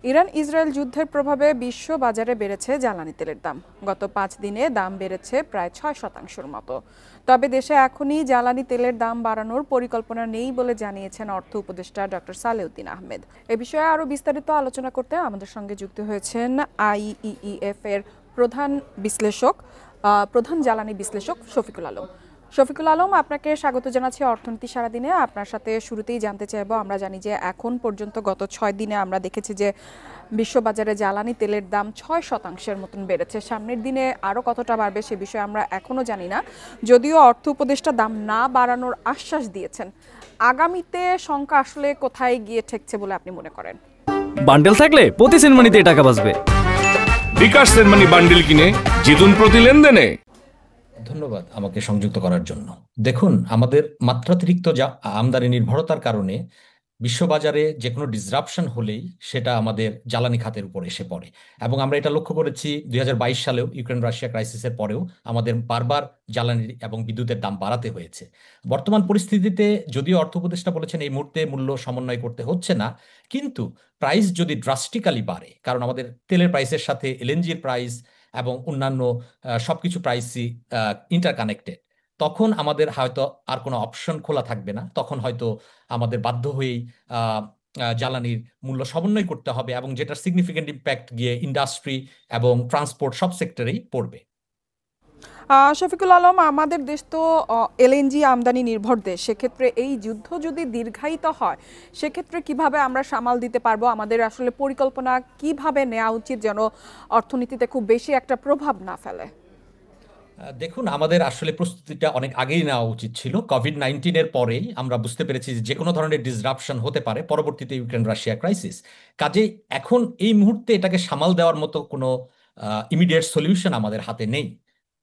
Iran Israel যুদ্ধের প্রভাবে বিশ্ব বাজারে বেড়েছে জ্বালানি তেলের দাম। গত 5 দিনে দাম বেড়েছে প্রায় 6% মতো। তবে দেশে এখনই জ্বালানি তেলের দাম বাড়ানোর পরিকল্পনা নেই বলে জানিয়েছেন অর্থ উপদেষ্টা ডক্টর সালেউদ্দিন আহমেদ। এ বিষয়ে আরও বিস্তারিত আলোচনা করতে আমাদের সঙ্গে যুক্ত হয়েছেন আইইইএফ এর প্রধান জ্বালানি বিশ্লেষক শফিকুল আলম। শফিকুল আলম, আপনাকে স্বাগত জানাচ্ছি অর্থনীতি সারাদিনে। আপনার সাথে শুরুতেই জানতে চাইবো, আমরা জানি যে এখন পর্যন্ত গত 6 দিনে আমরা দেখেছি যে বিশ্ববাজারে জ্বালানি তেলের দাম 6% মতন বেড়েছে। সামনের দিনে আরও কতটা বাড়বে সে বিষয়ে আমরা এখনও জানি না, যদিও অর্থ উপদেষ্টা দাম না বাড়ানোর আশ্বাস দিয়েছেন। আগামীতে সংখ্যা আসলে কোথায় গিয়ে ঠেকছে বলে আপনি মনে করেন? বান্ডেল থাকলে প্রতি সেনমানিতে টাকা বাঁচবে। বিকাশ সেনমানি বান্ডেল কিনে জিতুন প্রতি লেনদেনে। ধন্যবাদ আমাকে সংযুক্ত করার জন্য। দেখুন, আমাদের মাত্রাতিরিক্ত যা আমদানি নির্ভরতার কারণে বিশ্ববাজারে যে কোনো ডিসরাপশন হলেই সেটা আমাদের জ্বালানি খাতের উপর এসে পড়ে, এবং আমরা এটা লক্ষ্য করেছি 2022 সালেও ইউক্রেন রাশিয়া ক্রাইসিসের পরেও আমাদের বারবার জ্বালানি এবং বিদ্যুতের দাম বাড়াতে হয়েছে। বর্তমান পরিস্থিতিতে যদিও অর্থ উপদেষ্টা বলেছেন এই মুহূর্তে মূল্য সমন্বয় করতে হচ্ছে না, কিন্তু প্রাইস যদি ড্রাস্টিক্যালি বাড়ে, কারণ আমাদের তেলের প্রাইসের সাথে এলএনজির প্রাইস এবং অন্যান্য সবকিছু প্রাইসই ইন্টারকানেক্টেড, তখন আমাদের হয়তো আর কোনো অপশন খোলা থাকবে না। তখন হয়তো আমাদের বাধ্য হয়েই জ্বালানির মূল্য সমন্বয় করতে হবে, এবং যেটার সিগনিফিকেন্ট ইম্প্যাক্ট গিয়ে ইন্ডাস্ট্রি এবং ট্রান্সপোর্ট সব সেক্টরেই পড়বে। শফিকুল আলম, আমাদের দেশ তো এলএনজি আমদানি নির্ভর দেশ। সেক্ষেত্রে এই যুদ্ধ যদি দীর্ঘায়িত হয়, সেক্ষেত্রে কিভাবে আমরা সামাল দিতে পারবো? আমাদের আসলে পরিকল্পনা কিভাবে নেওয়া উচিত যেন অর্থনীতিতে খুব বেশি একটা প্রভাব না ফেলে? দেখুন, আমাদের আসলে প্রস্তুতিটা অনেক আগেই নেওয়া উচিত ছিল। কোভিড-19 পরেই আমরা বুঝতে পেরেছি যে কোনো ধরনের ডিসরাপশন হতে পারে, পরবর্তীতে ইউক্রেন রাশিয়া ক্রাইসিস। কাজেই এখন এই মুহূর্তে এটাকে সামাল দেওয়ার মতো কোনো ইমিডিয়েট সলিউশন আমাদের হাতে নেই।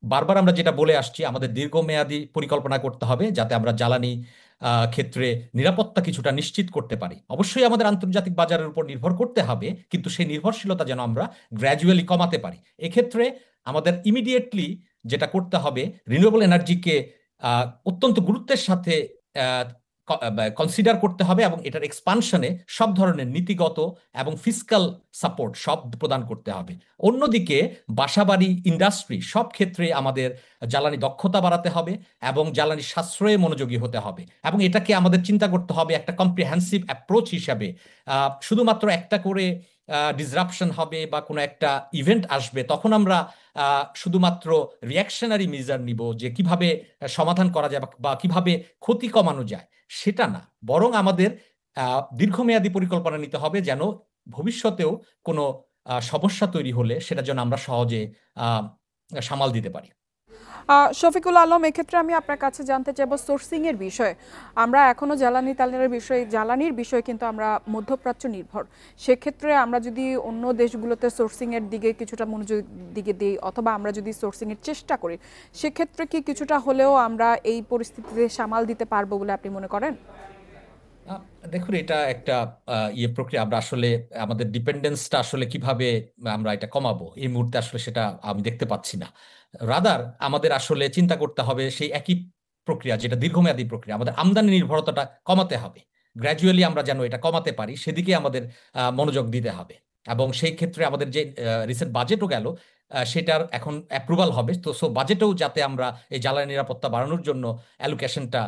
বারবার আমরা যেটা বলে আসছি, আমাদের দীর্ঘমেয়াদী পরিকল্পনা করতে হবে যাতে আমরা জ্বালানি ক্ষেত্রে নিরাপত্তা কিছুটা নিশ্চিত করতে পারি। অবশ্যই আমাদের আন্তর্জাতিক বাজারের উপর নির্ভর করতে হবে, কিন্তু সেই নির্ভরশীলতা যেন আমরা গ্র্যাজুয়ালি কমাতে পারি। এক্ষেত্রে আমাদের ইমিডিয়েটলি যেটা করতে হবে, রিনিউয়েবল এনার্জিকে অত্যন্ত গুরুত্বের সাথে কনসিডার করতে হবে, এবং এটার এক্সপানশনে সব ধরনের নীতিগত এবং ফিসকাল সাপোর্ট সব প্রদান করতে হবে। অন্যদিকে বাসাবাড়ি, ইন্ডাস্ট্রি সব ক্ষেত্রে আমাদের জ্বালানি দক্ষতা বাড়াতে হবে এবং জ্বালানি সাশ্রয়ে মনোযোগী হতে হবে, এবং এটাকে আমাদের চিন্তা করতে হবে একটা কম্প্রিহেন্সিভ অ্যাপ্রোচ হিসাবে। শুধুমাত্র একটা করে ডিসরাপশন হবে বা কোনো একটা ইভেন্ট আসবে তখন আমরা শুধুমাত্র রিয়াকশনারি মেজার নিব যে কিভাবে সমাধান করা যায় বা কিভাবে ক্ষতি কমানো যায়, সেটা না। বরং আমাদের দীর্ঘমেয়াদী পরিকল্পনা নিতে হবে যেন ভবিষ্যতেও কোনো সমস্যা তৈরি হলে সেটা যেন আমরা সহজে সামাল দিতে পারি। শফিকুল আলম, এক্ষেত্রে আমি আপনার কাছে জানতে চাইব সোর্সিং এর বিষয়ে। আমরা এখনো জ্বালানির বিষয়ে কিন্তু আমরা মধ্যপ্রাচ্য নির্ভর। সেক্ষেত্রে আমরা যদি অন্য দেশগুলোতে সোর্সিং এর দিকে কিছুটা মনোযোগ দিকে দিই, অথবা আমরা যদি সোর্সিং এর চেষ্টা করি, সেক্ষেত্রে কি কিছুটা হলেও আমরা এই পরিস্থিতিতে সামাল দিতে পারবো বলে আপনি মনে করেন? দেখুন, এটা একটা প্রক্রিয়া। আমরা আসলে আমাদের ডিপেন্ডেন্সটা আসলে কিভাবে আমরা এটা কমাবো এই মুহূর্তে আসলে সেটা আমি দেখতে পাচ্ছি না। রাদার আমাদের আসলে চিন্তা করতে হবে সেই একই প্রক্রিয়া, যেটা দীর্ঘমেয়াদী প্রক্রিয়া। আমাদের আমদানি নির্ভরতাটা কমাতে হবে, গ্র্যাজুয়ালি আমরা যেন এটা কমাতে পারি সেদিকে আমাদের মনোযোগ দিতে হবে। এবং সেই ক্ষেত্রে আমাদের যে রিসেন্ট বাজেটও গেল, সেটার এখন অ্যাপ্রুভাল হবে। তো সো বাজেটেও যাতে আমরা এই জ্বালানি নিরাপত্তা বাড়ানোর জন্য অ্যালোকেশনটা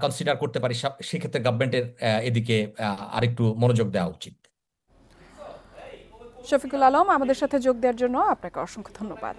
কনসিডার করতে পারি, সেক্ষেত্রে গভর্নমেন্টের এদিকে আরেকটু মনোযোগ দেওয়া উচিত। শফিকুল আলম, আমাদের সাথে যোগ দেওয়ার জন্য আপনাকে অসংখ্য ধন্যবাদ।